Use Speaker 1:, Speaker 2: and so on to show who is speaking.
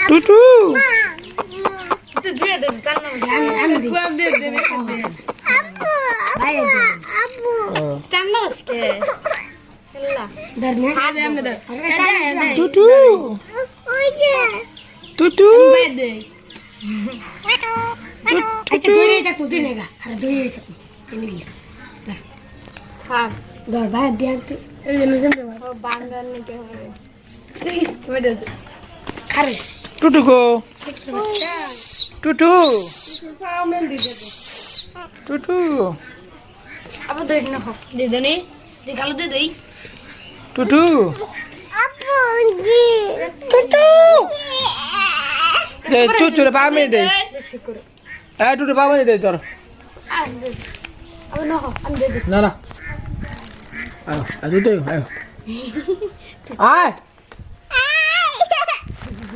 Speaker 1: টুটু
Speaker 2: তুই দিয়ে দে কান্না আমি কম দিয়ে দে আব্বু আব্বু চান্না আসকে হেল্লা ধরনা হ্যাঁ দে আমনে দে
Speaker 1: টুটু
Speaker 2: ওই যে
Speaker 1: টুটু
Speaker 2: বাই দে আচ্ছা তুই রে থাক তুই নেগা আরে তুই রে থাক তুই নিবি থাক দর ভাই দিয়ে তুই এই যে নিজে বাঙ্গাল নিতে হবে তুমি দে খারিস
Speaker 1: টুটু গো টুটু
Speaker 2: পাউমেন দি দে
Speaker 1: টুটু
Speaker 2: আবার দে না হোক দে দে নি দে গালো দে দেই
Speaker 1: টুটু
Speaker 2: আপু জি
Speaker 1: টুটু দে টুটু রে বামে দে এই টুটু বামে দে তোর
Speaker 2: আবার না হোক আমি দে
Speaker 1: না না আয় আয় দে আয় আয়